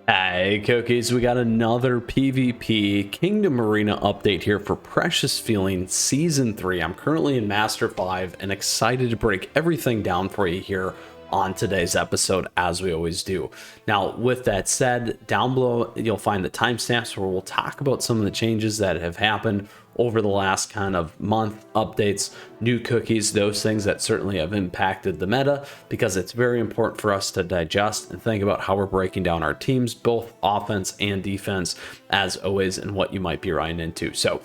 Hey cookies, we got another PvP Kingdom Arena update here for Precious Feeling Season 3. I'm currently in Master 5 and excited to break everything down for you here on today's episode, as we always do. Now, with that said, down below you'll find the timestamps where we'll talk about some of the changes that have happened over the last kind of month, updates, new cookies, those things that certainly have impacted the meta, because it's very important for us to digest and think about how we're breaking down our teams, both offense and defense, as always, and what you might be running into. So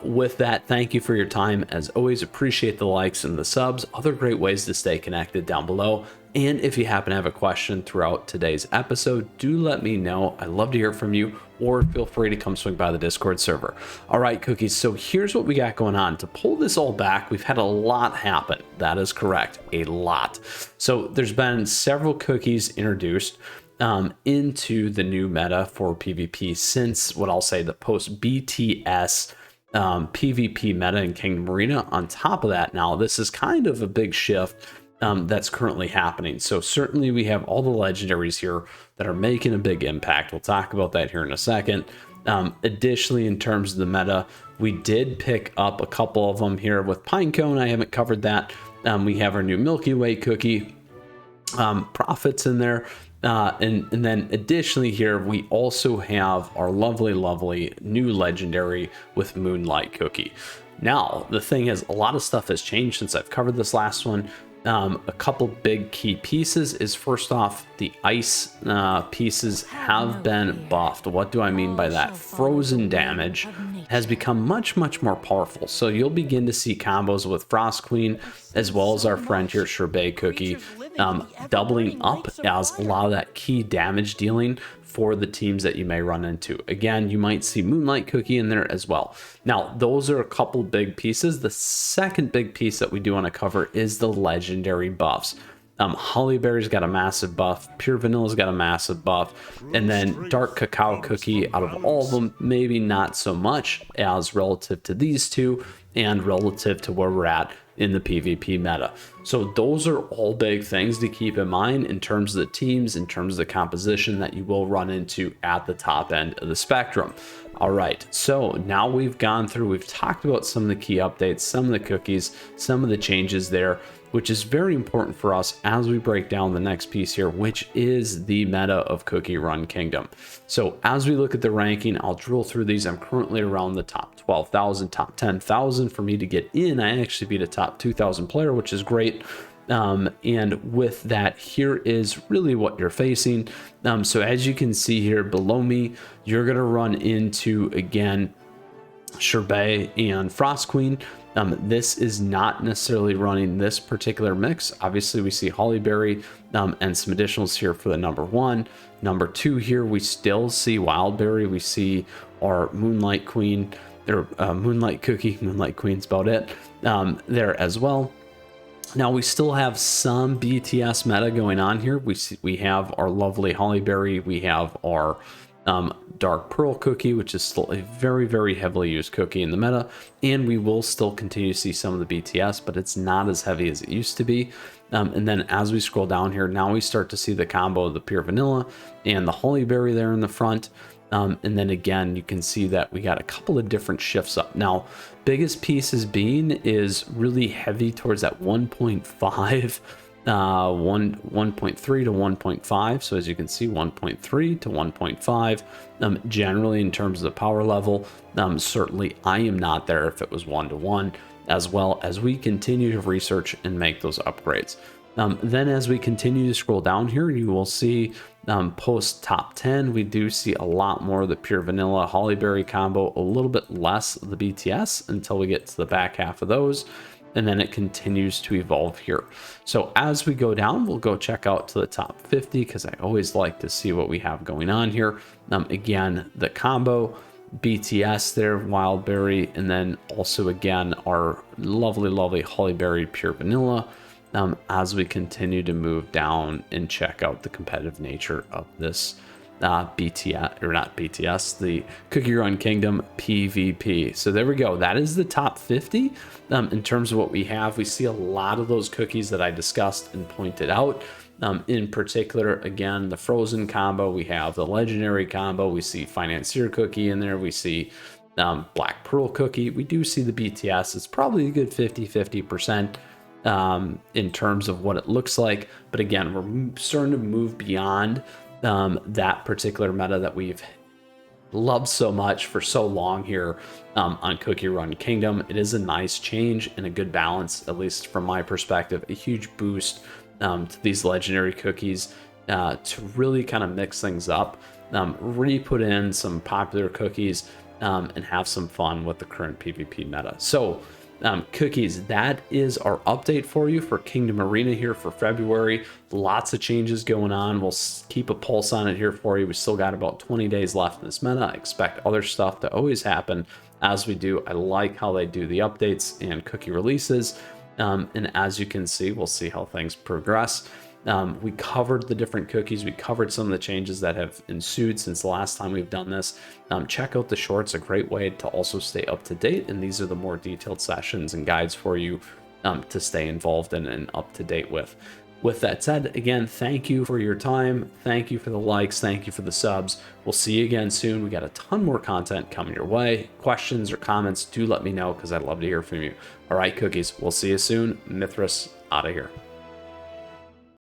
with that, thank you for your time. As always, appreciate the likes and the subs, other great ways to stay connected down below. And if you happen to have a question throughout today's episode, do let me know. I'd love to hear from you, or feel free to come swing by the Discord server. All right, cookies, so here's what we got going on. To pull this all back, we've had a lot happen. That is correct, a lot. So there's been several cookies introduced into the new meta for PvP since what I'll say the post BTS PvP meta in Kingdom Arena. On top of that, now this is kind of a big shift that's currently happening. So certainly we have all the legendaries here that are making a big impact. We'll talk about that here in a second. Additionally, in terms of the meta, we did pick up a couple of them here with Pinecone. I haven't covered that. We have our new Milky Way cookie, profits in there. And then additionally here, we also have our lovely new legendary with Moonlight Cookie. Now, the thing is, a lot of stuff has changed since I've covered this last one. A couple big key pieces is, first off, the ice pieces have been buffed. What do I mean by that? Frozen damage has become much more powerful. So you'll begin to see combos with Frost Queen as well as our friend here, Sherbet Cookie, doubling up as a lot of that key damage dealing for the teams that you may run into. Again, you might see Moonlight Cookie in there as well. Now, those are a couple big pieces. The second big piece that we do want to cover is the legendary buffs. Hollyberry's got a massive buff, Pure Vanilla's got a massive buff, and then Dark Cacao Cookie, out of all of them, maybe not so much as relative to these two and relative to where we're at in the PvP meta. So those are all big things to keep in mind in terms of the teams, in terms of the composition that you will run into at the top end of the spectrum. All right, so now we've gone through, we've talked about some of the key updates, some of the cookies, some of the changes there, which is very important for us as we break down the next piece here, which is the meta of CookieRun Kingdom. So as we look at the ranking, I'll drill through these. I'm currently around the top 12,000, top 10,000 for me to get in. I actually beat a top 2,000 player, which is great. And with that, here is really what you're facing. So as you can see here below me, you're going to run into, again, Sherbet and Frost Queen. This is not necessarily running this particular mix. Obviously, we see Hollyberry and some additionals here for the number 1. Number 2 here, we still see Wildberry. We see our Moonlight Queen, or Moonlight Cookie. Moonlight Queen's about it there as well. Now, we still have some BTS meta going on here. We have our lovely Hollyberry. We have our Dark Pearl Cookie, which is still a very heavily used cookie in the meta, and we will still continue to see some of the BTS, but it's not as heavy as it used to be. And then as we scroll down here, now we start to see the combo of the Pure Vanilla and the Hollyberry there in the front. And then again, you can see that we got a couple of different shifts up. Now, biggest pieces being is really heavy towards that 1.5 1.3 to 1.5. So as you can see, 1.3 to 1.5 generally in terms of the power level. Certainly I am not there if it was 1-to-1, as well as we continue to research and make those upgrades. Then as we continue to scroll down here, you will see post top 10, we do see a lot more of the Pure Vanilla Hollyberry combo, a little bit less of the BTS until we get to the back half of those. And then it continues to evolve here. So as we go down, we'll go check out to the top 50, because I always like to see what we have going on here. Again, the combo, BTS there, Wildberry, and then also again our lovely Hollyberry Pure Vanilla. As we continue to move down and check out the competitive nature of this BTS, or not BTS, the CookieRun Kingdom PvP. So there we go. That is the top 50 in terms of what we have. We see a lot of those cookies that I discussed and pointed out In particular, again, the Frozen combo, we have the Legendary combo, we see Financier Cookie in there, we see Black Pearl Cookie, we do see the BTS. It's probably a good 50-50% in terms of what it looks like. But again, we're starting to move beyond that particular meta that we've loved so much for so long here on CookieRun Kingdom. It is a nice change and a good balance, at least from my perspective, a huge boost to these legendary cookies to really kind of mix things up, re-put in some popular cookies, and have some fun with the current PvP meta. So cookies, that is our update for you for Kingdom Arena here for February. Lots of changes going on. We'll keep a pulse on it here for you. We still got about 20 days left in this meta. I expect other stuff to always happen as we do. I like how they do the updates and cookie releases. And as you can see, we'll see how things progress. We covered the different cookies. We covered some of the changes that have ensued since the last time we've done this. Check out the shorts, a great way to also stay up to date. And these are the more detailed sessions and guides for you to stay involved in and up to date with. With that said, again, thank you for your time. Thank you for the likes. Thank you for the subs. We'll see you again soon. We got a ton more content coming your way. Questions or comments, do let me know because I'd love to hear from you. All right, cookies, we'll see you soon. Mythras out of here.